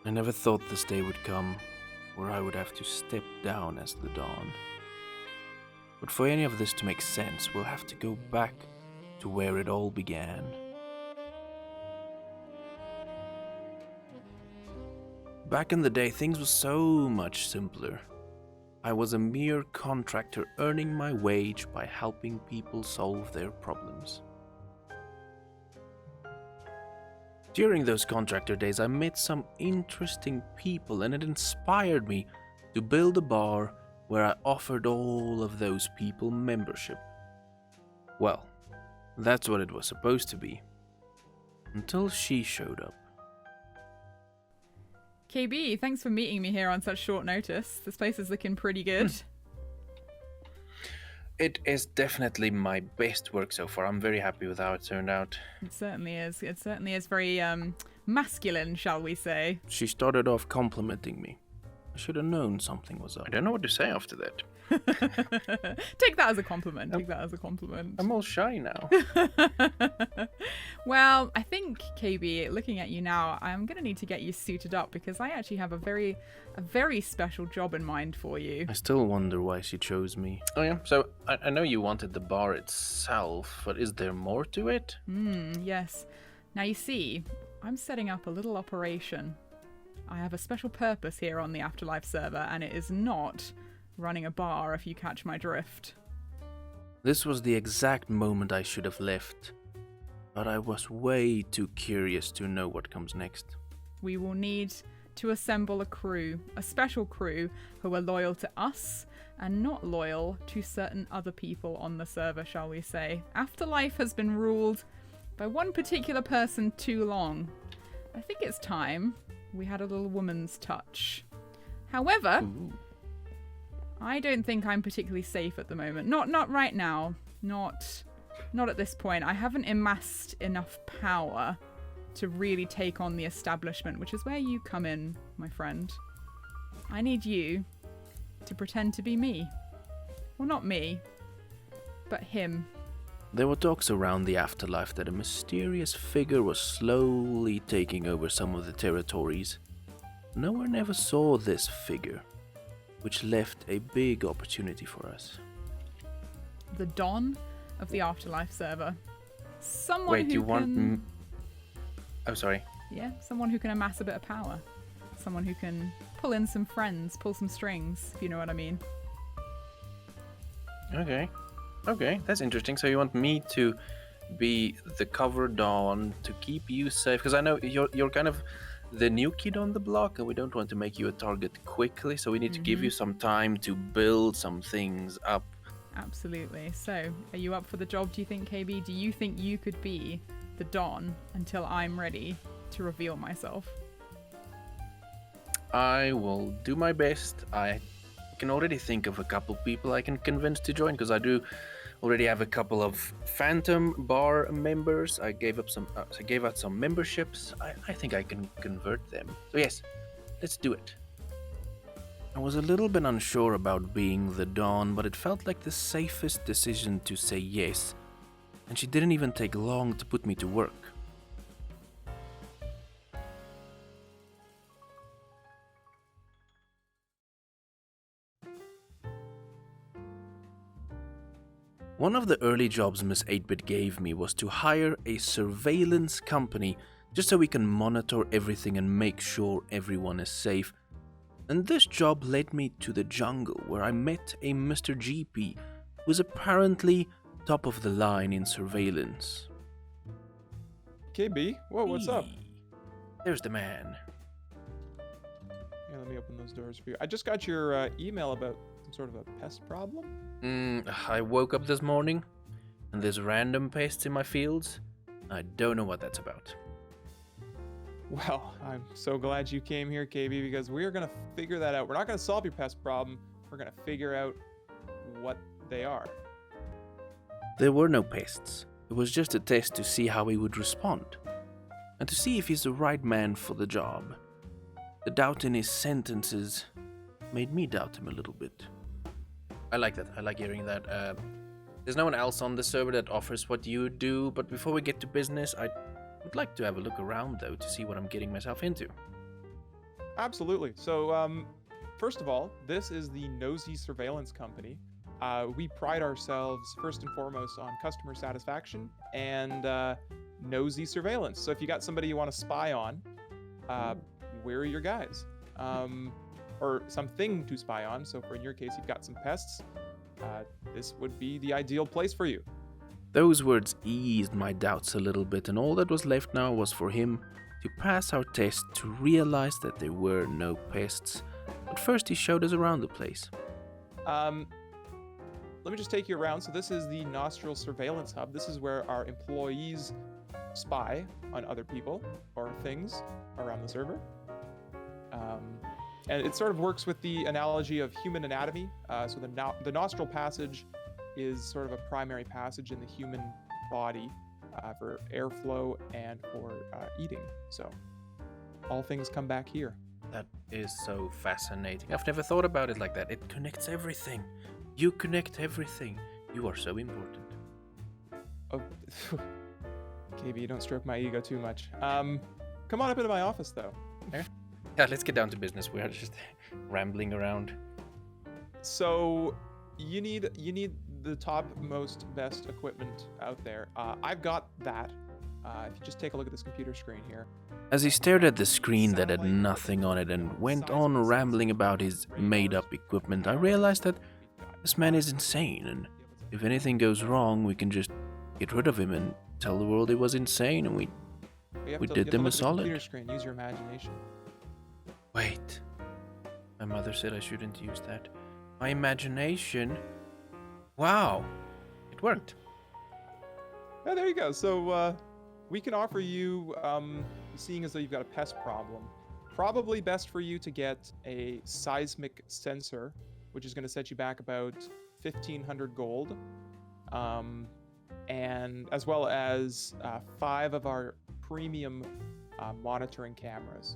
I never thought this day would come where I would have to step down as the Dawn. But for any of this to make sense, we'll have to go back to where it all began. Back in the day, things were so much simpler. I was a mere contractor earning my wage by helping people solve their problems. During those contractor days, I met some interesting people, and it inspired me to build a bar where I offered all of those people membership. Well, that's what it was supposed to be. Until she showed up. KB, thanks for meeting me here on such short notice. This place is looking pretty good. It is definitely my best work so far. I'm very happy with how it turned out. It certainly is. It certainly is very masculine, shall we say. She started off complimenting me. I should have known something was up. I don't know what to say after that. Take that as a compliment. Take that as a compliment. I'm all shy now. Well, I think, KB, looking at you now, I'm going to need to get you suited up because I actually have a very special job in mind for you. I still wonder why she chose me. Oh yeah, so I know you wanted the bar itself, but is there more to it? Yes. Now you see, I'm setting up a little operation. I have a special purpose here on the AfterLife server, and it is not running a bar, if you catch my drift. This was the exact moment I should have left, but I was way too curious to know what comes next. We will need to assemble a crew, a special crew who are loyal to us and not loyal to certain other people on the server, shall we say. AfterLife has been ruled by one particular person too long. I think it's time we had a little woman's touch. However, Ooh. I don't think I'm particularly safe at the moment. Not right now. Not at this point. I haven't amassed enough power to really take on the establishment, which is where you come in, my friend. I need you to pretend to be me. Well, not me, but him. There were talks around the afterlife that a mysterious figure was slowly taking over some of the territories. No one ever saw this figure, which left a big opportunity for us. The Don of the AfterLife server. Someone Wait, who you can... want... Oh, sorry. Yeah, someone who can amass a bit of power. Someone who can pull in some friends, pull some strings, if you know what I mean. Okay, that's interesting. So you want me to be the cover Dawn to keep you safe? Because I know you're kind of the new kid on the block, and we don't want to make you a target quickly, so we need to give you some time to build some things up. Absolutely. So, are you up for the job, do you think, KB? Do you think you could be the Don until I'm ready to reveal myself? I will do my best. I can already think of a couple people I can convince to join, because I do already have a couple of Phantom Bar members. I gave out some memberships. I think I can convert them. So yes, let's do it. I was a little bit unsure about being the Dawn, but it felt like the safest decision to say yes, and she didn't even take long to put me to work. One of the early jobs Miss 8-Bit gave me was to hire a surveillance company just so we can monitor everything and make sure everyone is safe. And this job led me to the jungle, where I met a Mr. GP who was apparently top of the line in surveillance. KB, whoa, what's up? Hey, there's the man. Yeah, let me open those doors for you. I just got your email about some sort of a pest problem. I woke up this morning and there's random pests in my fields. I don't know what that's about. Well, I'm so glad you came here, KB, because we're going to figure that out. We're not going to solve your pest problem. We're going to figure out what they are. There were no pests. It was just a test to see how he would respond, and to see if he's the right man for the job. The doubt in his sentences made me doubt him a little bit. I like that. I like hearing that. There's no one else on the server that offers what you do, but before we get to business, I would like to have a look around, though, to see what I'm getting myself into. Absolutely. So, first of all, this is the Nosy Surveillance Company. We pride ourselves first and foremost on customer satisfaction and nosy surveillance. So if you got somebody you want to spy on, we're your guys. Or something to spy on. So for in your case, you've got some pests. This would be the ideal place for you. Those words eased my doubts a little bit, and all that was left now was for him to pass our test to realize that there were no pests. But first he showed us around the place. Let me just take you around. So this is the Nostril Surveillance Hub. This is where our employees spy on other people or things around the server. And it sort of works with the analogy of human anatomy. So the nostril passage is sort of a primary passage in the human body for airflow and for eating. So all things come back here. That is so fascinating. I've never thought about it like that. It connects everything. You connect everything. You are so important. Oh, KB, don't stroke my ego too much. Come on up into my office, though. Yeah, let's get down to business. We are just rambling around. So, you need the topmost best equipment out there. I've got that. If you just take a look at this computer screen here. As he stared at the screen that had nothing on it and went on rambling about his made-up equipment, I realized that this man is insane, and if anything goes wrong, we can just get rid of him and tell the world he was insane, and we did them a solid. Computer screen. Use your imagination. Wait. My mother said I shouldn't use that. My imagination? Wow. It worked. Oh, there you go. So, we can offer you, seeing as though you've got a pest problem, probably best for you to get a seismic sensor, which is going to set you back about 1,500 gold, and as well as 5 of our premium monitoring cameras.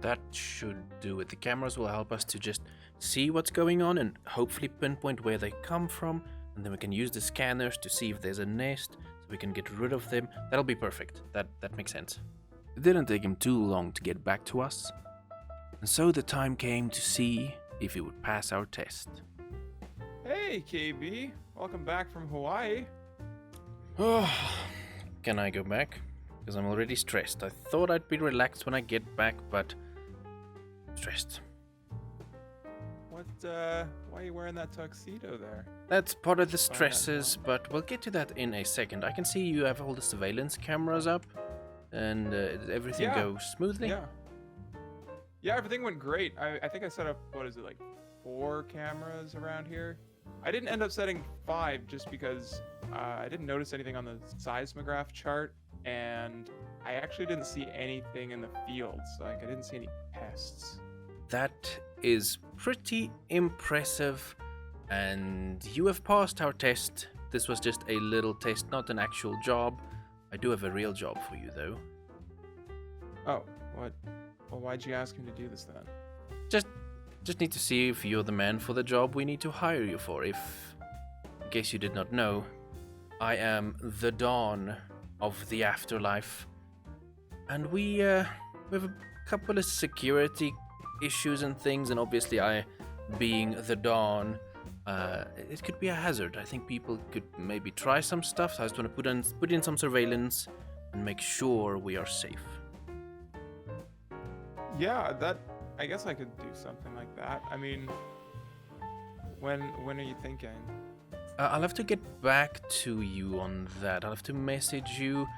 That should do it. The cameras will help us to just see what's going on and hopefully pinpoint where they come from, and then we can use the scanners to see if there's a nest, so we can get rid of them. That'll be perfect. That makes sense. It didn't take him too long to get back to us, and so the time came to see if he would pass our test. Hey, KB. Welcome back from Hawaii. Oh, can I go back? Because I'm already stressed. I thought I'd be relaxed when I get back, but stressed. Why are you wearing that tuxedo there? That's part of the stresses, but we'll get to that in a second. I can see you have all the surveillance cameras up, and everything goes smoothly. Yeah, everything went great. I think I set up, 4 cameras around here? I didn't end up setting 5 just because I didn't notice anything on the seismograph chart, and I actually didn't see anything in the fields. I didn't see any pests. That is pretty impressive, and you have passed our test. This was just a little test, not an actual job. I do have a real job for you, though. Oh, what? Well, why'd you ask him to do this then? Just need to see if you're the man for the job we need to hire you for. In case you did not know, I am the Dawn of the Afterlife, and we have a couple of security issues and things, and obviously I, being the Dawn, it could be a hazard. I think people could maybe try some stuff, so I just want to put in some surveillance and make sure we are safe. Yeah, I guess I could do something like that. I mean, when are you thinking? I'll have to get back to you on that. I'll have to message you,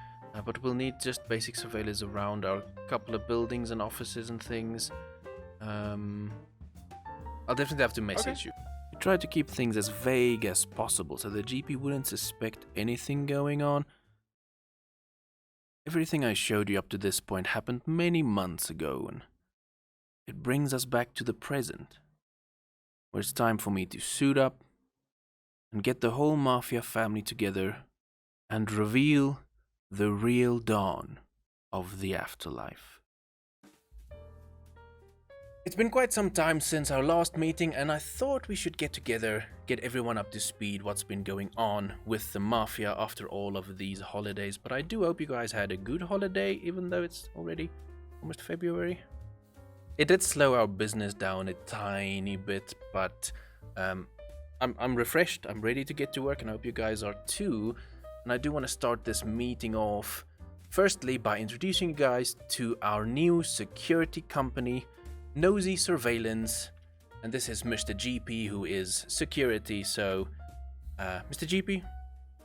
but we'll need just basic surveillance around our couple of buildings and offices and things. I'll definitely have to message you. We tried to keep things as vague as possible so the GP wouldn't suspect anything going on. Everything I showed you up to this point happened many months ago, and it brings us back to the present, where it's time for me to suit up and get the whole Mafia family together and reveal the real Dawn of the Afterlife. It's been quite some time since our last meeting, and I thought we should get together, get everyone up to speed what's been going on with the Mafia after all of these holidays. But I do hope you guys had a good holiday, even though it's already almost February. it did slow our business down a tiny bit, but I'm refreshed. I'm ready to get to work, and I hope you guys are too. And I do want to start this meeting off, firstly, by introducing you guys to our new security company, Nosy Surveillance. And this is Mr. GP, who is security. So, Mr. GP,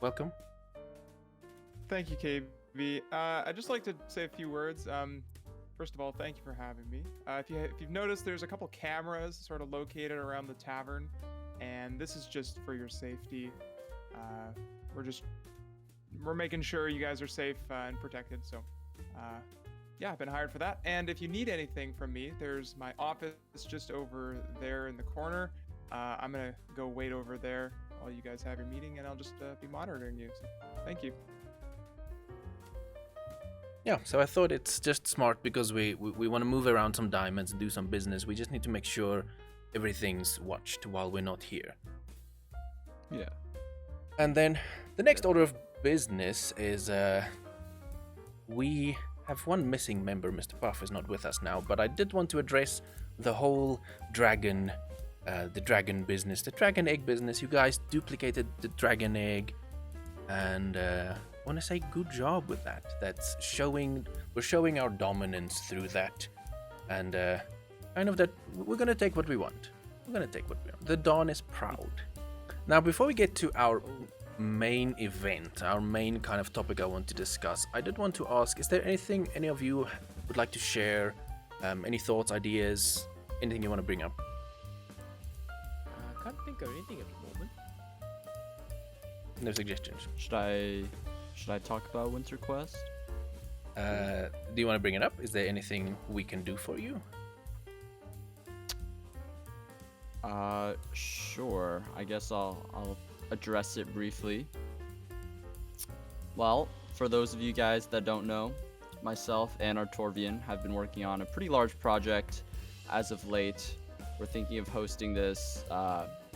welcome. Thank you, KB. I'd just like to say a few words. First of all, thank you for having me. If you've noticed, there's a couple cameras sort of located around the tavern, and this is just for your safety. We're making sure you guys are safe and protected. So, yeah, I've been hired for that. And if you need anything from me, there's my office just over there in the corner. I'm gonna go wait over there while you guys have your meeting, and I'll just be monitoring you. So, thank you. Yeah, so I thought it's just smart because we want to move around some diamonds and do some business. We just need to make sure everything's watched while we're not here. Yeah. And then the next order of business is we have one missing member. Mr. Puff is not with us now, but I did want to address the whole dragon, the dragon business, the dragon egg business. You guys duplicated the dragon egg, and I want to say good job with that. That's we're showing our dominance through that, and kind of that we're gonna take what we want. The Dawn is proud. Now, before we get to our main event, our main kind of topic I want to discuss, I did want to ask, is there anything any of you would like to share? Any thoughts, ideas, anything you want to bring up? I can't think of anything at the moment. No suggestions. Should I talk about Winter Quest? Do you want to bring it up? Is there anything we can do for you? Sure. I guess I'll address it briefly. Well, for those of you guys that don't know, myself and our Torvian have been working on a pretty large project as of late. We're thinking of hosting this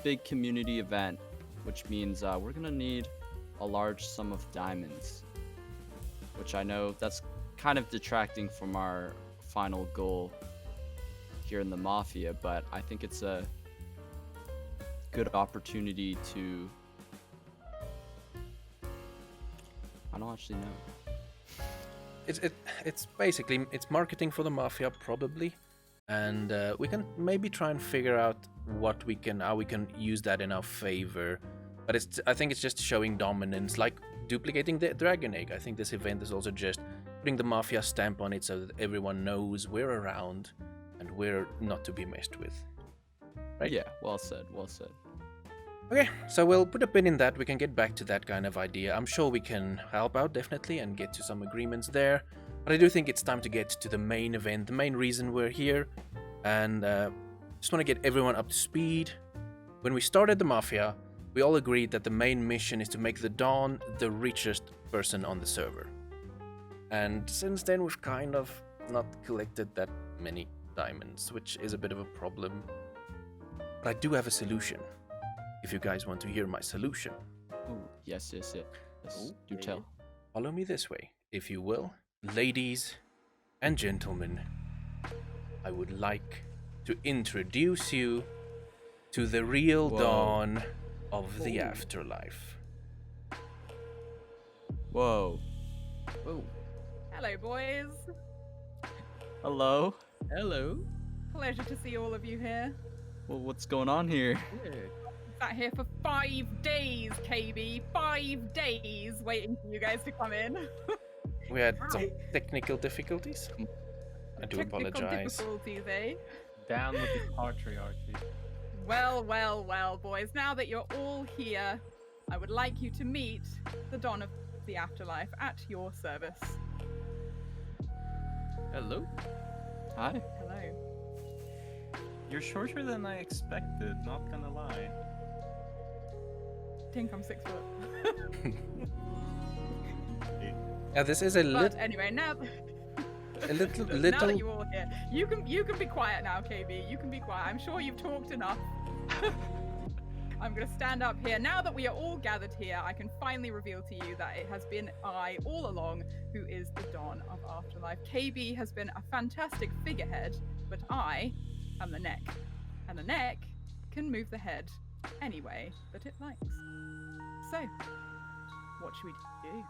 big community event, which means we're gonna need a large sum of diamonds, which I know that's kind of detracting from our final goal here in the Mafia, but I think it's a good opportunity to... I don't actually know. It's basically marketing for the Mafia, probably, and we can maybe try and figure out how we can use that in our favor. But I think it's just showing dominance, like duplicating the dragon egg. I think this event is also just putting the Mafia stamp on it so that everyone knows we're around and we're not to be messed with. Right? Yeah, well said, well said. Okay, so we'll put a pin in that. We can get back to that kind of idea. I'm sure we can help out, definitely, and get to some agreements there. But I do think it's time to get to the main event, the main reason we're here. And just want to get everyone up to speed. When we started the Mafia, we all agreed that the main mission is to make the Dawn the richest person on the server. And since then, we've kind of not collected that many diamonds, which is a bit of a problem. But I do have a solution, if you guys want to hear my solution. Oh, yes. Do tell. Follow me this way, if you will. Ladies and gentlemen, I would like to introduce you to the real Dawn of the afterlife. Whoa. Hello, boys. Hello. Hello. Pleasure to see all of you here. Well, what's going on here? Yeah. Sat here for 5 days, KB. 5 days waiting for you guys to come in. We had some technical difficulties. I do Technical apologize. difficulties, eh? Down with the patriarchy. Well, boys. Now that you're all here, I would like you to meet the Dawn of the Afterlife at your service. Hello. Hi. Hello. You're shorter than I expected, not gonna lie. Think I'm 6 foot. Yeah, this is a But anyway, now now little. that you're all here, you can be quiet now, KB. You can be quiet. I'm sure you've talked enough. I'm going to stand up here. Now that we are all gathered here, I can finally reveal to you that it has been I all along who is the Don of Afterlife. KB has been a fantastic figurehead, but I am the neck. And the neck can move the head any way that it likes. So, what should we do?